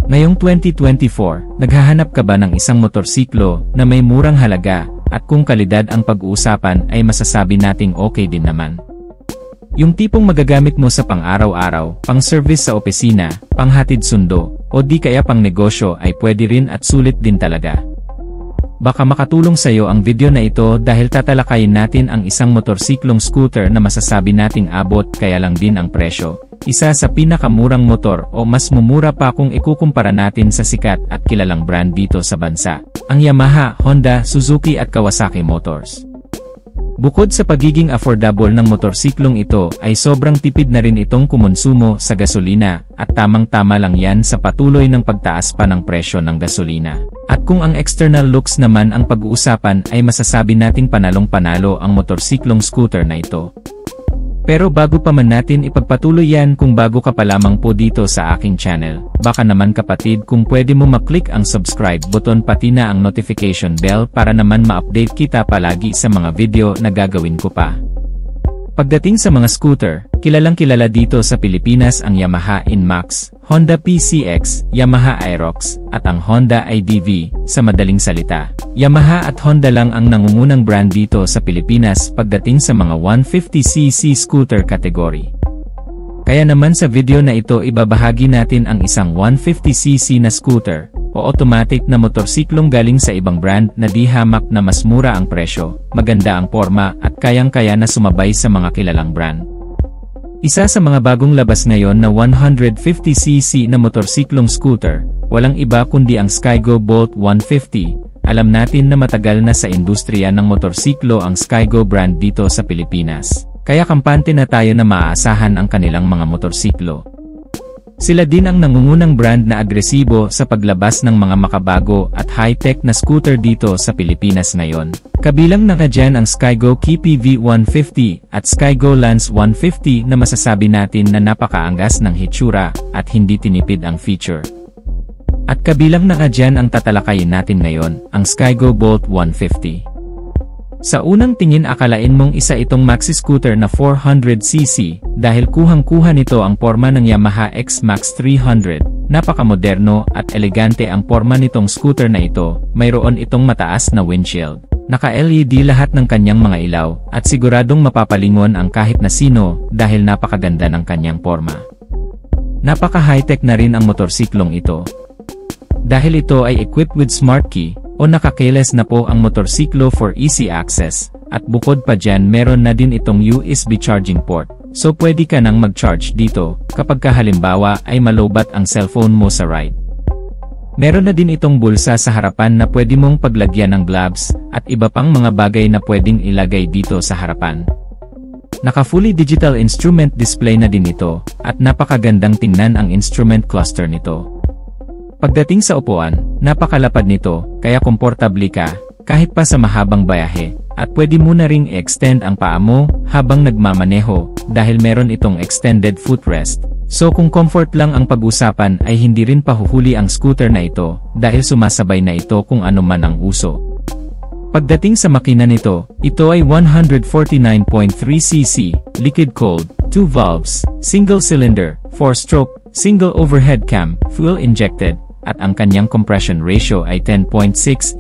Ngayong 2024, naghahanap ka ba ng isang motorsiklo na may murang halaga at kung kalidad ang pag-uusapan ay masasabi nating okay din naman? Yung tipong magagamit mo sa pang-araw-araw, pang-service sa opisina, panghatid sundo, o di kaya pang negosyo ay pwede rin at sulit din talaga. Baka makatulong sa'yo ang video na ito dahil tatalakayin natin ang isang motorsiklong scooter na masasabi nating abot kaya lang din ang presyo. Isa sa pinakamurang motor o mas mumura pa kung ikukumpara natin sa sikat at kilalang brand dito sa bansa, ang Yamaha, Honda, Suzuki at Kawasaki Motors. Bukod sa pagiging affordable ng motorsiklong ito ay sobrang tipid na rin itong kumonsumo sa gasolina at tamang-tama lang yan sa patuloy ng pagtaas pa ng presyo ng gasolina. At kung ang external looks naman ang pag-uusapan ay masasabi nating panalong-panalo ang motorsiklong scooter na ito. Pero bago pa man natin ipagpatuloy yan, kung bago ka pa lamang po dito sa aking channel, baka naman kapatid kung pwede mo maklik ang subscribe button pati na ang notification bell para naman ma-update kita palagi sa mga video na gagawin ko pa. Pagdating sa mga scooter, kilalang kilala dito sa Pilipinas ang Yamaha Inmax, Honda PCX, Yamaha Aerox, at ang Honda IDV, sa madaling salita. Yamaha at Honda lang ang nangungunang brand dito sa Pilipinas pagdating sa mga 150cc scooter category. Kaya naman sa video na ito ibabahagi natin ang isang 150cc na scooter, o automatic na motorsiklong galing sa ibang brand na di hamak na mas mura ang presyo, maganda ang forma at kayang-kaya na sumabay sa mga kilalang brand. Isa sa mga bagong labas ngayon na 150cc na motorsiklong scooter, walang iba kundi ang Skygo Bolt 150. Alam natin na matagal na sa industriya ng motorsiklo ang Skygo brand dito sa Pilipinas, kaya kampante na tayo na maaasahan ang kanilang mga motorsiklo. Sila din ang nangungunang brand na agresibo sa paglabas ng mga makabago at high-tech na scooter dito sa Pilipinas ngayon. Kabilang na dyan ang Skygo KPV 150 at Skygo Lance 150 na masasabi natin na napakaangas ng hitsura at hindi tinipid ang feature. At kabilang na dyan ang tatalakayin natin ngayon, ang Skygo Bolt 150. Sa unang tingin akalain mong isa itong maxi scooter na 400cc dahil kuhang-kuha nito ang porma ng Yamaha X-Max 300. Napakamoderno at elegante ang porma nitong scooter na ito, mayroon itong mataas na windshield. Naka-LED lahat ng kanyang mga ilaw at siguradong mapapalingon ang kahit na sino dahil napakaganda ng kanyang porma. Napaka-high-tech na rin ang motorsiklong ito. Dahil ito ay equipped with smart key, o naka-keyless na po ang motorsiklo for easy access, at bukod pa dyan meron na din itong USB charging port, so pwede ka nang mag-charge dito, kapag halimbawa ay malobat ang cellphone mo sa ride. Meron na din itong bulsa sa harapan na pwede mong paglagyan ng gloves, at iba pang mga bagay na pwedeng ilagay dito sa harapan. Naka-fully digital instrument display na din ito, at napakagandang tingnan ang instrument cluster nito. Pagdating sa upuan, napakalapad nito, kaya komportable ka, kahit pa sa mahabang bayahe, at pwede mo na ring extend ang paa mo habang nagmamaneho, dahil meron itong extended footrest. So kung comfort lang ang pag-usapan ay hindi rin pahuhuli ang scooter na ito, dahil sumasabay na ito kung ano man ang uso. Pagdating sa makina nito, ito ay 149.3cc, liquid-cooled, 2 valves, single cylinder, 4-stroke, single overhead cam, fuel-injected, at ang kanyang compression ratio ay 10.6:1.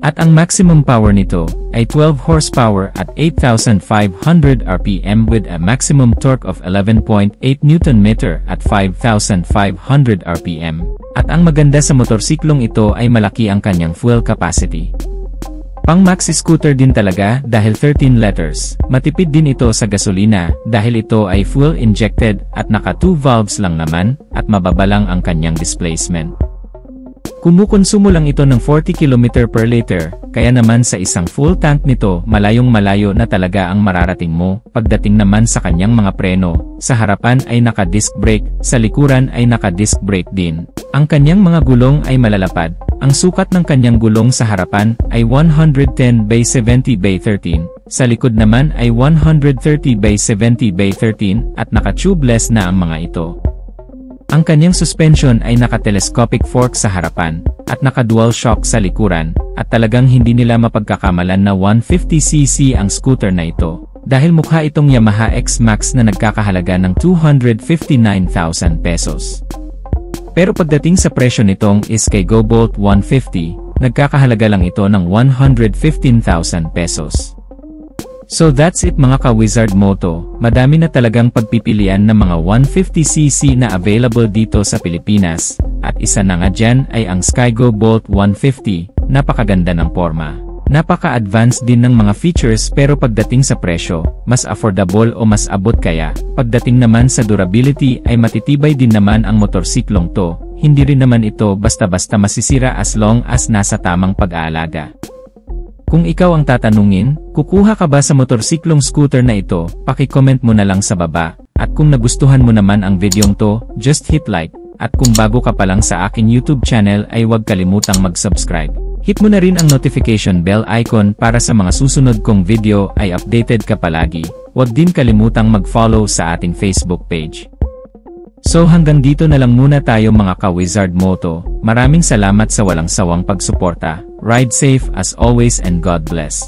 At ang maximum power nito ay 12 horsepower at 8,500 RPM with a maximum torque of 11.8 Nm at 5,500 RPM. At ang maganda sa motorsiklong ito ay malaki ang kanyang fuel capacity. Pang maxi scooter din talaga dahil 13 liters. Matipid din ito sa gasolina dahil ito ay fuel injected at naka 2 valves lang naman at mababa lang ang kanyang displacement. Kumukonsumo lang ito ng 40 km per liter, kaya naman sa isang full tank nito malayong malayo na talaga ang mararating mo. Pagdating naman sa kanyang mga preno, sa harapan ay naka-disc brake, sa likuran ay naka-disc brake din. Ang kanyang mga gulong ay malalapad. Ang sukat ng kanyang gulong sa harapan ay 110/70/13, sa likod naman ay 130/70/13 at naka-tubeless na ang mga ito. Ang kanyang suspension ay naka-telescopic fork sa harapan, at naka-dual shock sa likuran, at talagang hindi nila mapagkakamalan na 150cc ang scooter na ito, dahil mukha itong Yamaha X-Max na nagkakahalaga ng 259,000 pesos. Pero pagdating sa presyo nitong Skygo Bolt 150, nagkakahalaga lang ito ng 115,000 pesos. So that's it mga ka-Wizard Moto, madami na talagang pagpipilian ng mga 150cc na available dito sa Pilipinas, at isa na nga dyan ay ang Skygo Bolt 150, napakaganda ng forma. Napaka-advanced din ng mga features pero pagdating sa presyo, mas affordable o mas abot kaya, pagdating naman sa durability ay matitibay din naman ang motorsiklong to, hindi rin naman ito basta-basta masisira as long as nasa tamang pag-aalaga. Kung ikaw ang tatanungin, kukuha ka ba sa motorsiklong scooter na ito, paki-comment mo na lang sa baba, at kung nagustuhan mo naman ang videong to, just hit like, at kung bago ka pa lang sa aking YouTube channel ay huwag kalimutang mag-subscribe. Hit mo na rin ang notification bell icon para sa mga susunod kong video ay updated ka palagi, huwag din kalimutang mag-follow sa ating Facebook page. So hanggang dito na lang muna tayo mga ka-Wizard Moto, maraming salamat sa walang sawang pagsuporta. Ride safe as always and God bless.